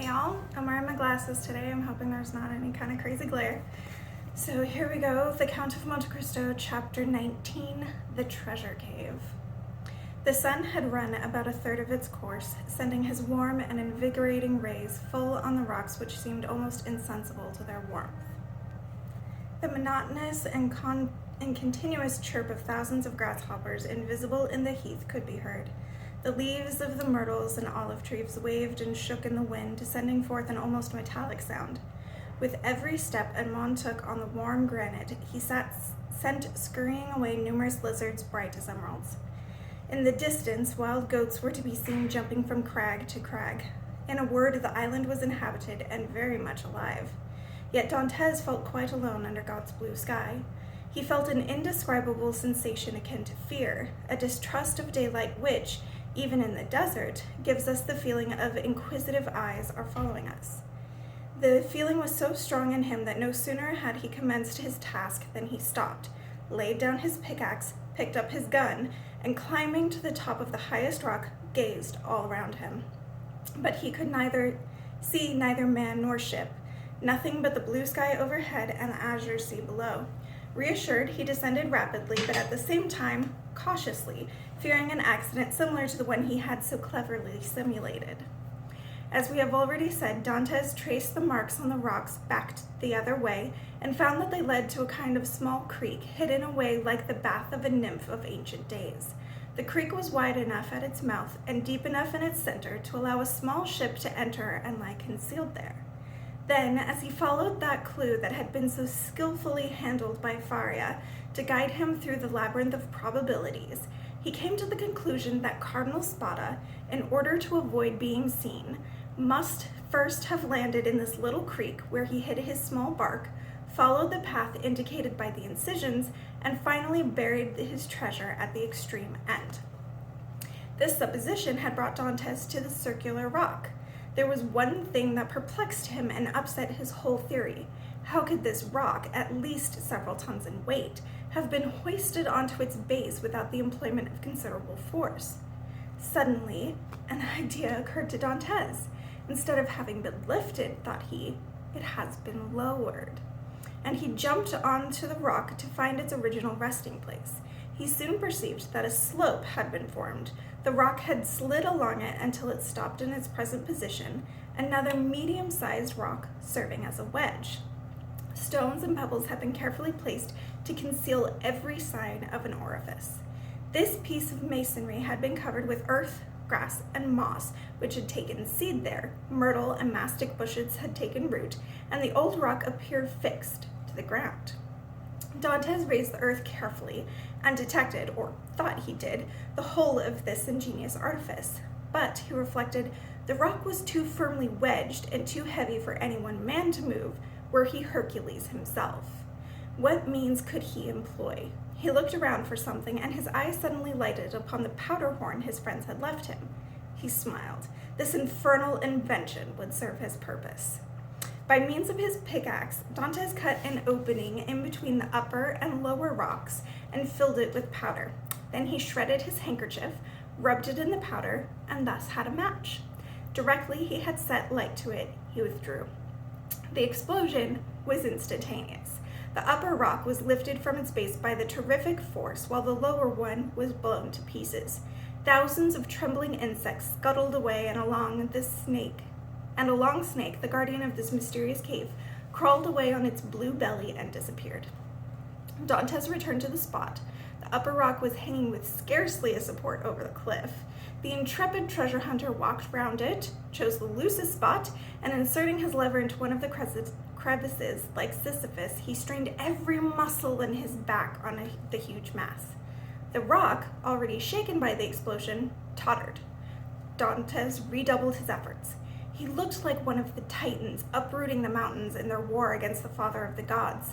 Hey y'all, I'm wearing my glasses today. I'm hoping there's not any kind of crazy glare. So here we go, The Count of Monte Cristo, Chapter 19, The Treasure Cave. The sun had run about a third of its course, sending his warm and invigorating rays full on the rocks which seemed almost insensible to their warmth. The monotonous and continuous chirp of thousands of grasshoppers invisible in the heath could be heard. The leaves of the myrtles and olive trees waved and shook in the wind, sending forth an almost metallic sound. With every step Edmond took on the warm granite, he sent scurrying away numerous lizards bright as emeralds. In the distance, wild goats were to be seen jumping from crag to crag. In a word, the island was inhabited and very much alive. Yet Dantes felt quite alone under God's blue sky. He felt an indescribable sensation akin to fear, a distrust of daylight which, even in the desert, gives us the feeling of inquisitive eyes are following us. The feeling was so strong in him that no sooner had he commenced his task than he stopped, laid down his pickaxe, picked up his gun, and climbing to the top of the highest rock, gazed all around him. But he could see neither man nor ship, nothing but the blue sky overhead and the azure sea below. Reassured, he descended rapidly, but at the same time, cautiously, fearing an accident similar to the one he had so cleverly simulated. As we have already said, Dantes traced the marks on the rocks back the other way and found that they led to a kind of small creek, hidden away like the bath of a nymph of ancient days. The creek was wide enough at its mouth and deep enough in its center to allow a small ship to enter and lie concealed there. Then, as he followed that clue that had been so skillfully handled by Faria to guide him through the labyrinth of probabilities, he came to the conclusion that Cardinal Spada, in order to avoid being seen, must first have landed in this little creek where he hid his small bark, followed the path indicated by the incisions, and finally buried his treasure at the extreme end. This supposition had brought Dantes to the circular rock. There was one thing that perplexed him and upset his whole theory. How could this rock, at least several tons in weight, have been hoisted onto its base without the employment of considerable force? Suddenly, an idea occurred to Dantes. Instead of having been lifted, thought he, it has been lowered. And he jumped onto the rock to find its original resting place. He soon perceived that a slope had been formed. The rock had slid along it until it stopped in its present position, another medium-sized rock serving as a wedge. Stones and pebbles had been carefully placed to conceal every sign of an orifice. This piece of masonry had been covered with earth, grass, and moss, which had taken seed there. Myrtle and mastic bushes had taken root, and the old rock appeared fixed to the ground. Dantes raised the earth carefully and detected, or thought he did, the whole of this ingenious artifice. But, he reflected, the rock was too firmly wedged and too heavy for any one man to move, were he Hercules himself. What means could he employ? He looked around for something, and his eye suddenly lighted upon the powder horn his friends had left him. He smiled. This infernal invention would serve his purpose. By means of his pickaxe, Dantes cut an opening in between the upper and lower rocks and filled it with powder. Then he shredded his handkerchief, rubbed it in the powder, and thus had a match. Directly he had set light to it, he withdrew. The explosion was instantaneous. The upper rock was lifted from its base by the terrific force, while the lower one was blown to pieces. Thousands of trembling insects scuttled away, and a long snake, the guardian of this mysterious cave, crawled away on its blue belly and disappeared. Dantes returned to the spot. The upper rock was hanging with scarcely a support over the cliff. The intrepid treasure hunter walked round it, chose the loosest spot, and inserting his lever into one of the crevices, like Sisyphus, he strained every muscle in his back on the huge mass. The rock, already shaken by the explosion, tottered. Dantes redoubled his efforts. He looked like one of the Titans uprooting the mountains in their war against the father of the gods.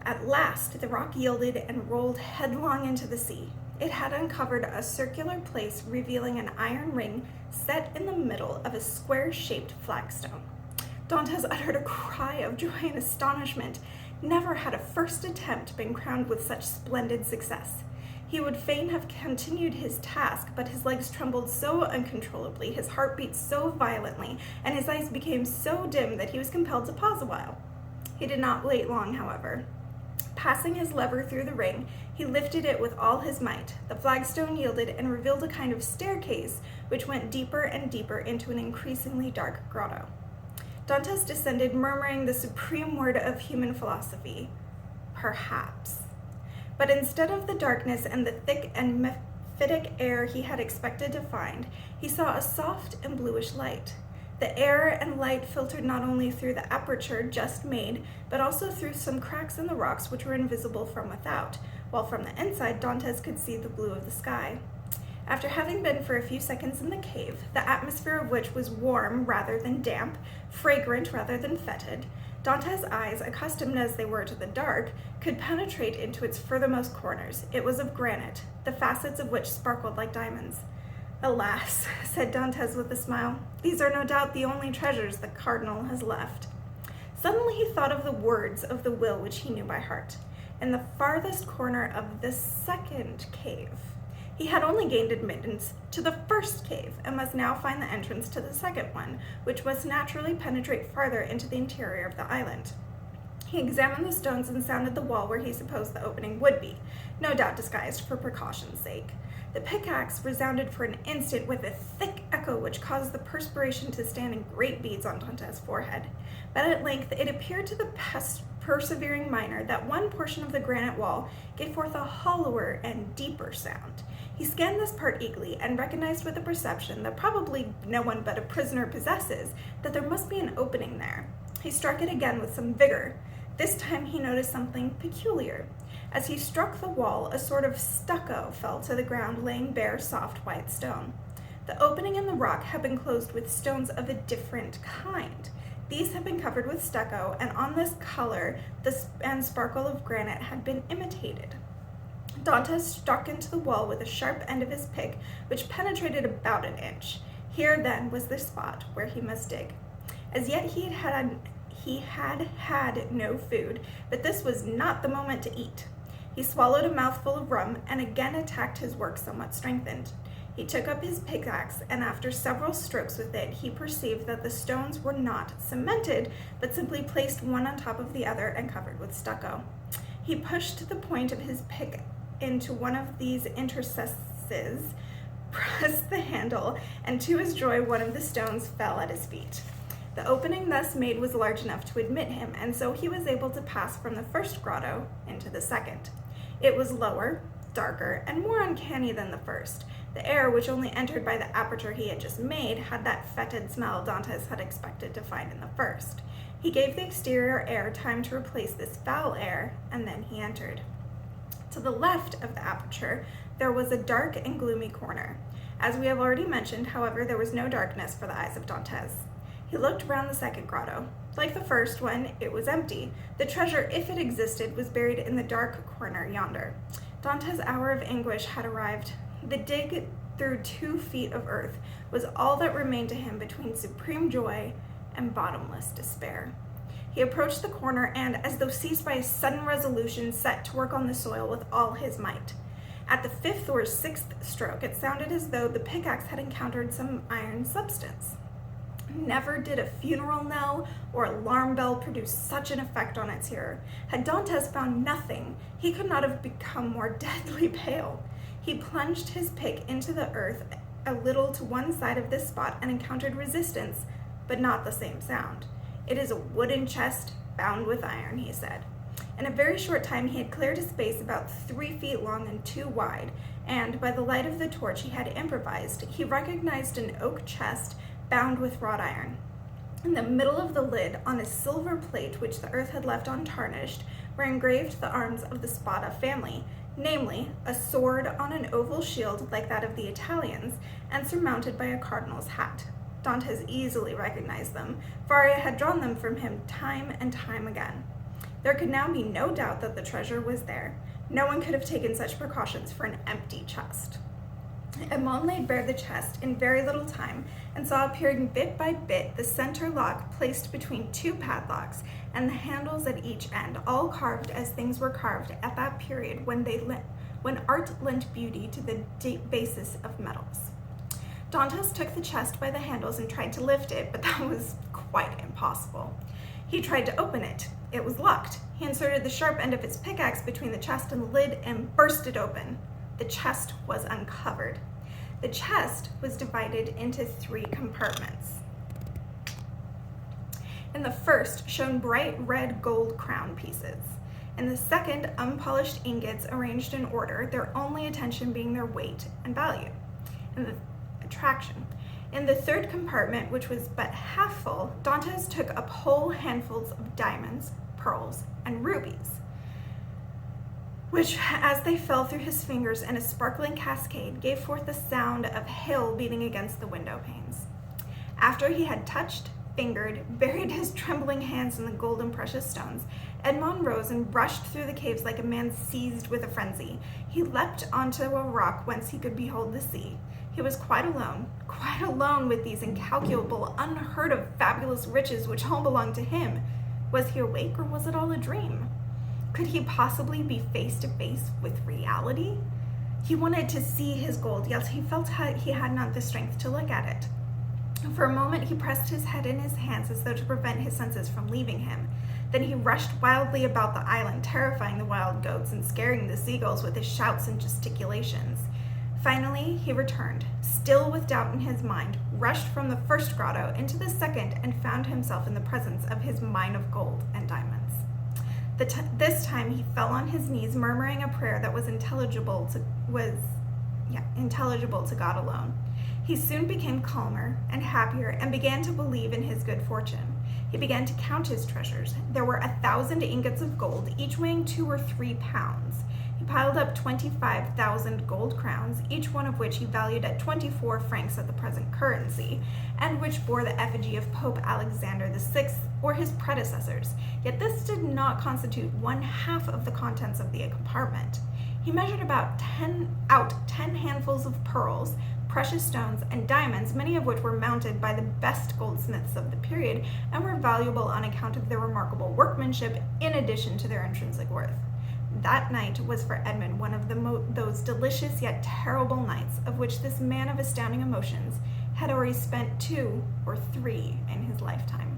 At last, the rock yielded and rolled headlong into the sea. It had uncovered a circular place revealing an iron ring set in the middle of a square-shaped flagstone. Dantes uttered a cry of joy and astonishment. Never had a first attempt been crowned with such splendid success. He would fain have continued his task, but his legs trembled so uncontrollably, his heart beat so violently, and his eyes became so dim that he was compelled to pause a while. He did not wait long, however. Passing his lever through the ring, he lifted it with all his might. The flagstone yielded and revealed a kind of staircase which went deeper and deeper into an increasingly dark grotto. Dantes descended, murmuring the supreme word of human philosophy, perhaps. But instead of the darkness and the thick and mephitic air he had expected to find, he saw a soft and bluish light. The air and light filtered not only through the aperture just made, but also through some cracks in the rocks which were invisible from without, while from the inside Dantes could see the blue of the sky. After having been for a few seconds in the cave, the atmosphere of which was warm rather than damp, fragrant rather than fetid, Dantes' eyes, accustomed as they were to the dark, could penetrate into its furthermost corners. It was of granite, the facets of which sparkled like diamonds. "Alas," said Dantes with a smile, "these are no doubt the only treasures the cardinal has left." Suddenly he thought of the words of the will which he knew by heart. In the farthest corner of the second cave. He had only gained admittance to the first cave, and must now find the entrance to the second one, which must naturally penetrate farther into the interior of the island. He examined the stones and sounded the wall where he supposed the opening would be, no doubt disguised for precaution's sake. The pickaxe resounded for an instant with a thick echo which caused the perspiration to stand in great beads on Dantes' forehead. But at length it appeared to the persevering miner that one portion of the granite wall gave forth a hollower and deeper sound. He scanned this part eagerly and recognized with a perception that probably no one but a prisoner possesses that there must be an opening there. He struck it again with some vigor. This time he noticed something peculiar. As he struck the wall, a sort of stucco fell to the ground, laying bare soft white stone. The opening in the rock had been closed with stones of a different kind. These had been covered with stucco, and on this color and sparkle of granite had been imitated. Dantes struck into the wall with the sharp end of his pick, which penetrated about an inch. Here, then, was the spot where he must dig. As yet he had had no food, but this was not the moment to eat. He swallowed a mouthful of rum and again attacked his work somewhat strengthened. He took up his pickaxe, and after several strokes with it, he perceived that the stones were not cemented, but simply placed one on top of the other and covered with stucco. He pushed the point of his pick into one of these interstices, pressed the handle, and to his joy one of the stones fell at his feet. The opening thus made was large enough to admit him, and so he was able to pass from the first grotto into the second. It was lower, darker, and more uncanny than the first. The air, which only entered by the aperture he had just made, had that fetid smell Dantes had expected to find in the first. He gave the exterior air time to replace this foul air, and then he entered. To the left of the aperture, there was a dark and gloomy corner. As we have already mentioned, however, there was no darkness for the eyes of Dantes. He looked round the second grotto. Like the first one, it was empty. The treasure, if it existed, was buried in the dark corner yonder. Dantes' hour of anguish had arrived. The dig through 2 feet of earth was all that remained to him between supreme joy and bottomless despair. He approached the corner and, as though seized by a sudden resolution, set to work on the soil with all his might. At the 5th or 6th stroke, it sounded as though the pickaxe had encountered some iron substance. Never did a funeral knell or alarm bell produce such an effect on its hearer. Had Dantes found nothing, he could not have become more deadly pale. He plunged his pick into the earth a little to one side of this spot and encountered resistance, but not the same sound. "It is a wooden chest bound with iron," he said. In a very short time he had cleared a space about 3 feet long and 2 wide, and by the light of the torch he had improvised, he recognized an oak chest bound with wrought iron. In the middle of the lid, on a silver plate which the earth had left untarnished, were engraved the arms of the Spada family, namely, a sword on an oval shield like that of the Italians, and surmounted by a cardinal's hat. Dantes easily recognized them. Faria had drawn them from him time and time again. There could now be no doubt that the treasure was there. No one could have taken such precautions for an empty chest. Edmond laid bare the chest in very little time, and saw appearing bit by bit the center lock placed between 2 padlocks, and the handles at each end, all carved as things were carved at that period when they when art lent beauty to the basis of metals. Dantes took the chest by the handles and tried to lift it, but that was quite impossible. He tried to open it. It was locked. He inserted the sharp end of his pickaxe between the chest and the lid and burst it open. The chest was uncovered. The chest was divided into 3 compartments. In the first shone bright red gold crown pieces. In the second, unpolished ingots arranged in order, their only attention being their weight and value. In the third compartment, which was but half full, Dantes took up whole handfuls of diamonds, pearls, and rubies, which, as they fell through his fingers in a sparkling cascade, gave forth the sound of hail beating against the window panes. After he had touched, fingered, buried his trembling hands in the gold and precious stones, Edmond rose and rushed through the caves like a man seized with a frenzy. He leapt onto a rock whence he could behold the sea. He was quite alone with these incalculable, unheard of, fabulous riches which all belonged to him. Was he awake, or was it all a dream? Could he possibly be face to face with reality? He wanted to see his gold, yet he felt he had not the strength to look at it. For a moment he pressed his head in his hands as though to prevent his senses from leaving him. Then he rushed wildly about the island, terrifying the wild goats and scaring the seagulls with his shouts and gesticulations. Finally, he returned, still with doubt in his mind, rushed from the first grotto into the second, and found himself in the presence of his mine of gold and diamonds. This time he fell on his knees, murmuring a prayer that was intelligible to God alone. He soon became calmer and happier and began to believe in his good fortune. He began to count his treasures. There were 1,000 ingots of gold, each weighing 2 or 3 pounds. He piled up 25,000 gold crowns, each one of which he valued at 24 francs at the present currency, and which bore the effigy of Pope Alexander VI or his predecessors. Yet this did not constitute 1/2 of the contents of the compartment. He measured out 10 handfuls of pearls, precious stones, and diamonds, many of which were mounted by the best goldsmiths of the period and were valuable on account of their remarkable workmanship in addition to their intrinsic worth. That night was for Edmond one of those delicious yet terrible nights of which this man of astounding emotions had already spent 2 or 3 in his lifetime.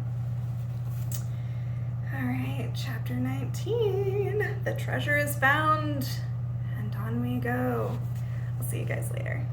All right, chapter 19. The treasure is found, and on we go. I'll see you guys later.